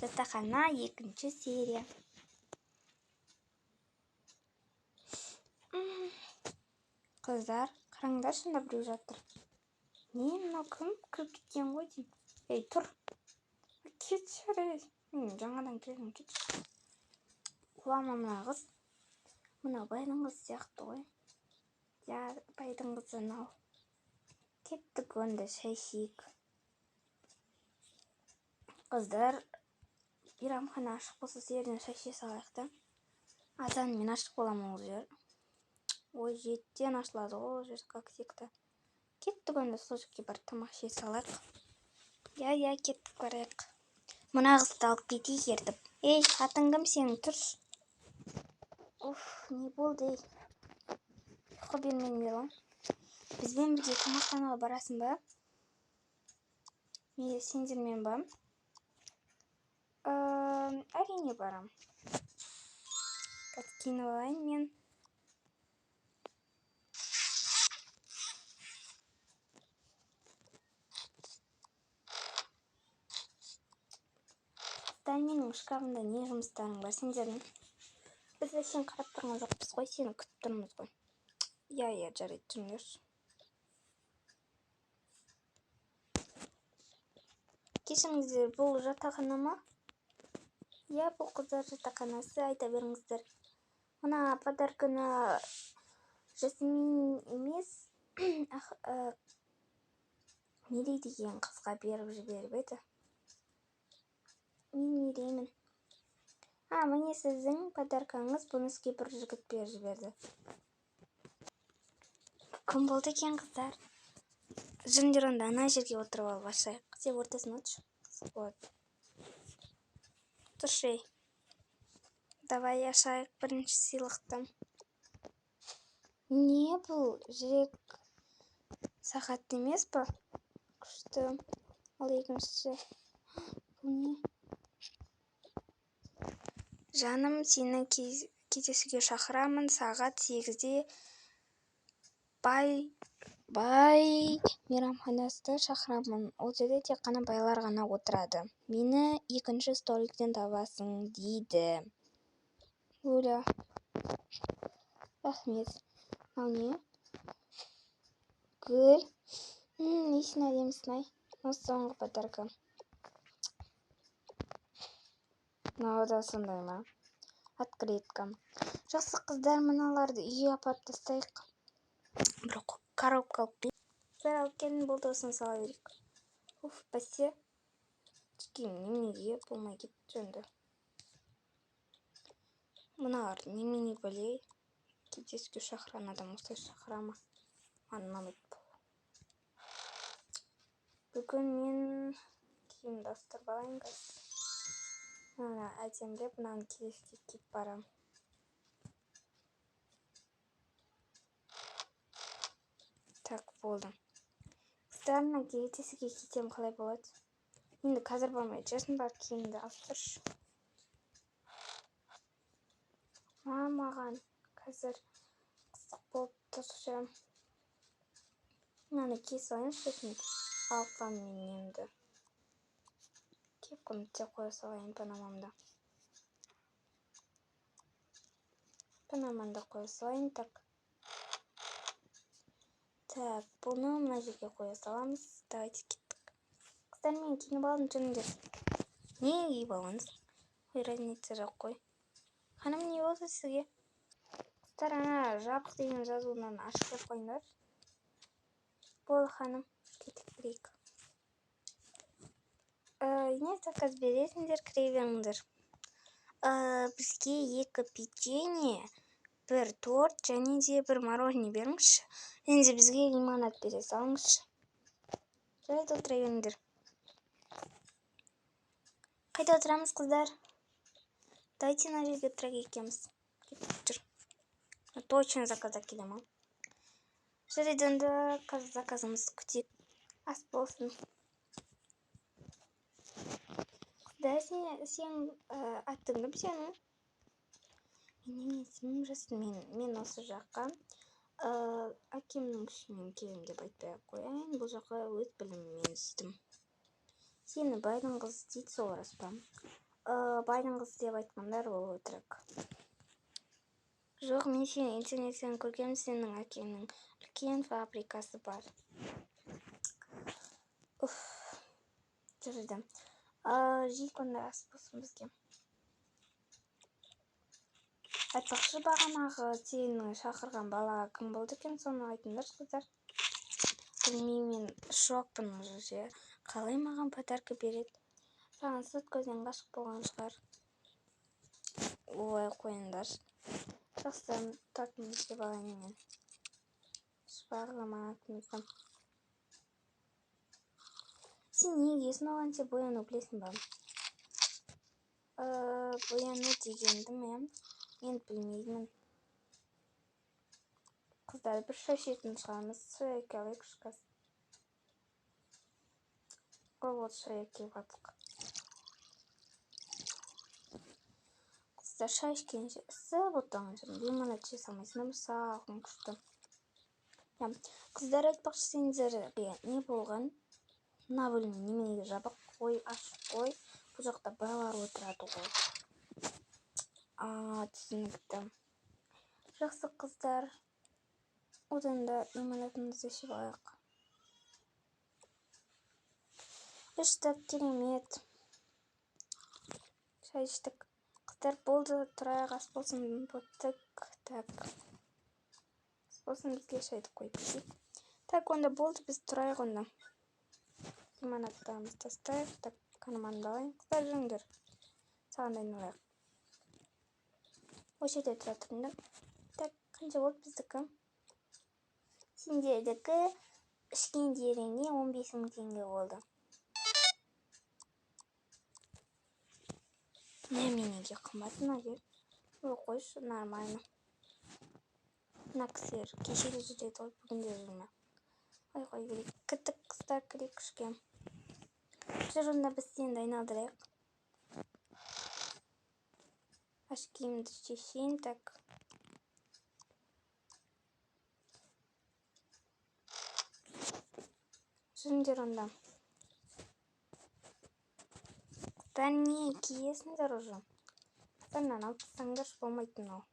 Жатақхана 2-ші серия. Қыздар, қараңдар, шында біреу жатыр. Не, мынау кім? Кіріп кеткен ғой деймін. Ей, тұр. Кетші, ей. Жаңадан келдім, кетші. Құлама мына қыз. Мына байдың қызы сияқты ғой. Я, байдың қызы мынау. Кеттік онда шай ішейік. Қыздар, мейрамхана ашық болса жерден шай іше салайық та. Азанмен ашық боламын ол жер. Ой, 7-тен ашылады ол жер, как секта. Кеттік онда сол жерге бар тамақ іше салайық. Я, кеттік барайық. Мына қызды алып кетейік ертіп. Ей, атың кім сенің, тұршы. Уф, не болды, ей. Ұйқы бермеңдер ғой. Бізбен бірге тамақтануға барасың ба? Сендермен ба? Әрине барам. Қазір киініп алайын мен. Менің шкафымда не жұмыстарың бар сендердің? Біз сен қарап тұрған жоқпыз ғой, сені күтіп тұрмыз ғой. Я, жарайды, жүріңдерші. Кешіріңіздер, бұл жатақхана ма? Я, бұл қыздар жатақханасы, айта беріңіздер. Мына подарканы Жасмин емес, Мерей деген қызға беріп жіберіп еді. Мен Мереймін. Міне сіздің подаркаңыз, бұны сізге бір жігіт беріп жіберді. Кім болды екен, қыздар? Жүріңдер онда ана жерге отырып алып ашайық. Сен ортасына отыршы. Қызық болады. Тұршы, ей. Давай ашайық бірінші сыйлықты. Не бұл? Жүрек сағат емес па? Күшті. Ал екіншісі. Бұл не? Жаным, сені кездесуге шақырамын сағат 8-де бай мейрамханасында шақырамын. Ол жерде тек қана байлар ғана отырады. Мені 2-ші столиктен табасың, дейді. Оля. Рахмет. Мынау не? Гүл. Несін әдемісін ай. Осы соңғы подарка. Мынау да сондай ма? Открытка. Жақсы қыздар, мыналарды үйге апарып тастайық. Бір коробка алып келіп. Бір алып келін болды, осыны сала берейік. Уф, бәсе. Түскейім неменеге болмай кетті жөнді. Мыналар немене бөлей. Кездесуге шақырған адам осылай шақырама. Аннамайды. Бүгін мен киім дастырып алайын қыз. Мына әдеміреп, мынаны кездесуге киіп барам. Так, болды. Қыздар, мына кездесуге кетсем қалай болады? Енді қазір болмайды. Жасын бар киімді алып тұршы. Маған қазір қызық болып тұршы. Мынаны кие салайыншы жасын. Алқам мен немді. Кеп көмітте қоя салайын панамамда. Панамамда қоя салайын, так. Так, бұны мына жерге қоя саламыз. Давайте кеттік. Қыздар, мен киініп алдым, жүріңдер. Не киіп алыңыз? Ой, разница жоқ қой. Ханым, не болды сізге? Қыздар, ана жабық деген жазуынан ашық деп қойыңдар. Болды, ханым. Кеттік бірейік. Не заказ бересіңдер, кіре беріңдер. Бізге 2 печенье, 1 торт, және де 1 мороженое беріңізші. Және де бізге лимонад бере салыңызшы. Жарайды, отыра беріңдер. Қайда отырамыз, қыздар? Давайте на жерге отыра кеткенбіз. Жүр. Точно заказда келем ал. Жарайды, онда заказымызды күтейік. Ас болсын. Да, сен аттың кім сенің? Мен есімім Жасын, мен осы жаққа әкемнің күшімен келем деп айтпай ақ қояйын. Бұл жаққа өз біліміммен өстім. Сені байдың қызы дейді, сол рас па? байдың қызы деп айтқандар ол өтірік. Жоқ, мен сені интернеттен көргем, сенің әкеңнің үлкен фабрикасы бар. Уф, жүрді. Жейік онда ас болсын бізге. Айтпақшы, бағанағы сені шақырған бала кім болды екен, соны айтыңдаршы қыздар. Білмеймін, мен шокпын уже. Қалай маған подарка береді? Саған сырт көзден ғашық болған шығар. Ой, қойыңдаршы. Жақсы, тартын бізге балайын мен. Шпағылы манатымызды. Сен неге есін оған сен бояну білесің ба? Бояну дегенді мен білмеймін. Қыздар, бір шашетін шығамыз. Шайеке алайық шықас. Вот шайеке батық. Қыздар, шай ішкенше ісіп отырған жүрмін. Лимонад жей салмайсың, сағын күшті. Қыздар, айтпақшы сендерге не болған? Мына бөлме неменеге жабық? Қой, ашық қой. Бұл жақта байлар отырады ғой. Түсінікті. Жақсы қыздар. Одан да лимонадымызды ішіп алайық. Іштік, керемет. Шай іштік. Қыздар, болды, тұрайық, ас болсын. Бұттық. Так. Ас болсын, бізге шайды қойып ішейік. Так, онда болды, біз тұрайық онда. Лимонадтарымызды тастайық. Так, каныманды алайын. Қыздар, жүріңдер. Саған дайындалайық. Осы жерде тұра тұрыңдар. Так, қанша болды біздікі? Сендердікі ішкендеріңе 15.000 теңге болды. Неменеге қымбатына кел. Қойшы, нормально. Мына кісілер кеше де жүреді ғой, бүгін де жүрме. Қой керек. Кеттік қыздар, керек күшке. Жүрінді біз сені айналдырайық. Аш киімді шешейін, так. Жүріңдер онда. Қыздар, не киесіңдер уже? Қыздарынан алып тастаңдаршы, болмайтын ол.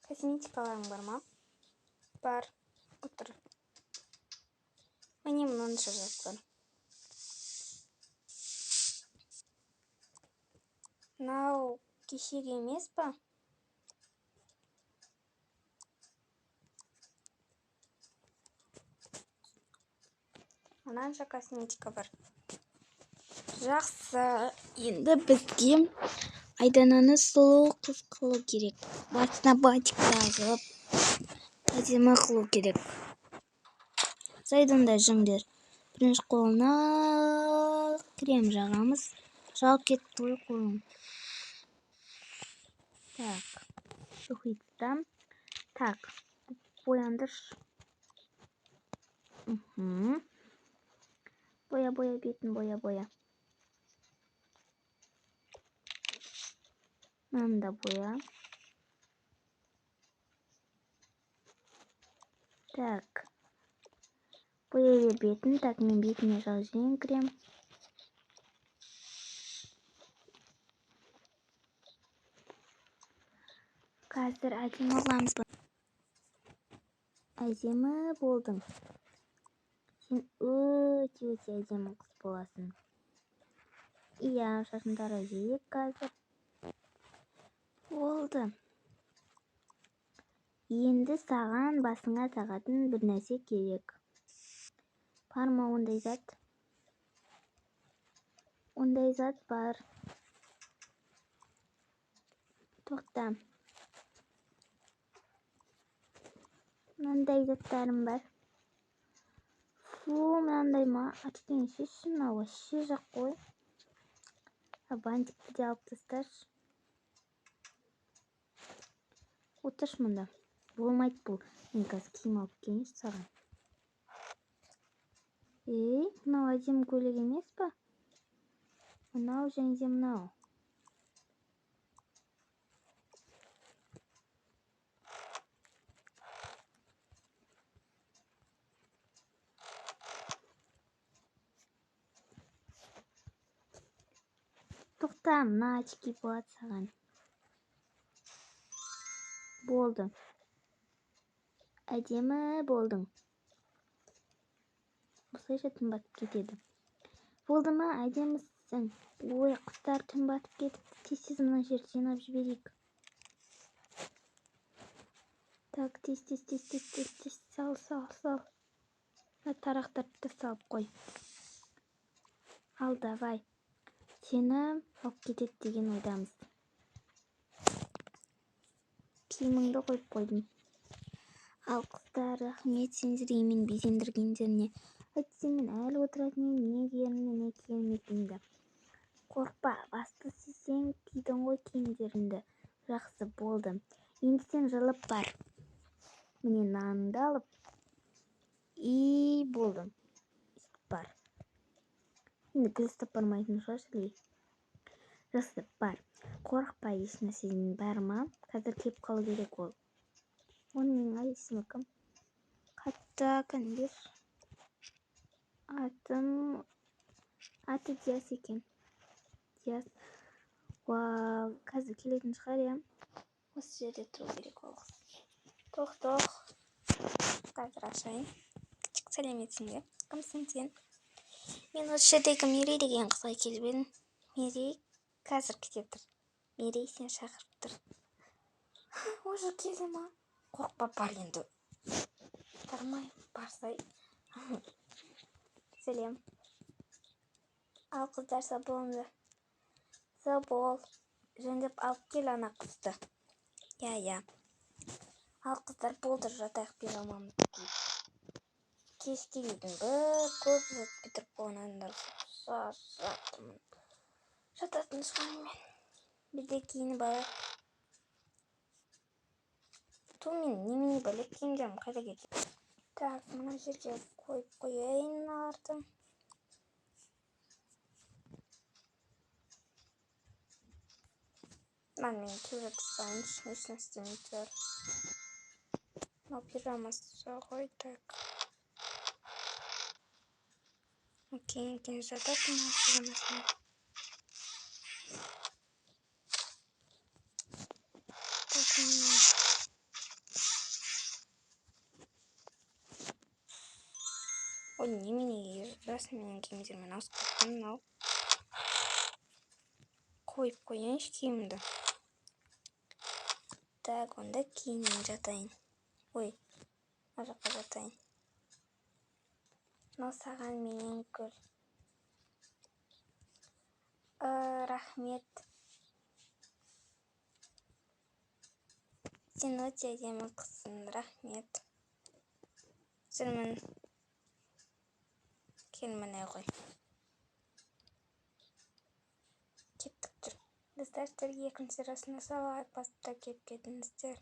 Косметикаларың бар ма? Бар. Отыр. Міне мұнша жатыр. Мынау кешегі емес па? Мынанша косметика бар. Жақсы, енді бізге Айдананы сұлу қыз қылу керек. Басына батик тағып, әдемі қылу керек. Айданда жүріңдер. Бірінші қолына крем жағамыз. Жағып кетті ғой қолым. Так, шухитта. Так, бояндыршы. Боя бетін, боя. Мында боя. Так. Боя бетін. Так, мен бетіне жағып крем. Қазір әдемі оламыз ба? Әдемі болдың. Сен өте әдемі қыз боласың. Иә, шашындары жейік қазір. Болды. Енді саған басыңа тағатын бір нәрсе керек. Бар ма ондай зат? Ондай зат бар. Тоқта. Мынандай заттарым бар. Мынандай ма? Açken шешін, вообще жақ қой. Бантикті де алып тастаршы. Отырш мұнда. Болмайды бұл. Мен қазір киім алып келейінші саған. Мынау әдемі көйлек емес па? Мынау және де мынау. Тоқта, мына очки болады саған. Болды. Әдемі болдың. Осылайша түн батып кетеді. Болды ма? Әдемісің. Ой, құстар түн батып кетіп, тез мына жерді жинап жіберейік. Так, тез. Сал. Тарақтарды салып қой. Ал, давай. Сені алып кетеді деген ойдамыз. Киіміңді қойып қойдым. Ал, қыздар, рахмет сендерге мен безендіргендеріне. Әйтсе мен әлі отыратын едім, не киерімді, не киермейтінімді. Қорықпа, бастысы сен кидің ғой киімдеріңді. Жақсы, болды. Енді сен жылып бар. Міне наныңды алып. Болды. Бар. Енді күлістіп бармайтын шығар сілей. Жақсы, бар. Қорықпа, ешнәрседен бар ма? Қазір кеп қалу керек ол. Оның есімі кім? Қатта кәндер. Аты Диас екен. Диас. Вау, қазір келетін шығар, я? Осы жерде тұру керек ол. Тоқ. Қазір ашайын. Кішік сәлеметсің бе? Кімсің сен? Мен осы жердегі Мерей деген қызға келіп едім. Мерей қазір кетіп тұр. Мерей сен шақырып тұр. Уже келді ма? Қорықпа, бар енді. Бармай, барсай. Сәлем. Ал, қыздар, саболыңды. Сабол. Жөндеп алып кел ана қызды. Я. Ал, қыздар, болды, жатайық пижамамды киіп. Кешке дейін бір көп жатпай тұрып болған адамдар жатырмын. Жататын шығармын мен. Бізде киініп алайық. Мен немене бәлек киімдерім қайда кетті? Так, мына жерге қойып қояйын мыналарды. Мен киіп жатсайыншы, ешнәрсе істемей. Мынау пижамасы ғой, так. Кейін жататын пижамасына. Ой, неменеге жасы менің киімдермен ауысып кеткен мынау. Қойып қояйыншы киімді. Так, онда кейін жатайын. Ой, мына жаққа жатайын. Мынау саған менен гүл. Рахмет. Сен өте әдемі қызсың, рахмет. Жүрмін. Келміне ғой. Кеттік жүр. Біздер екінші расында сабақ бастап кеп кетіңіздер.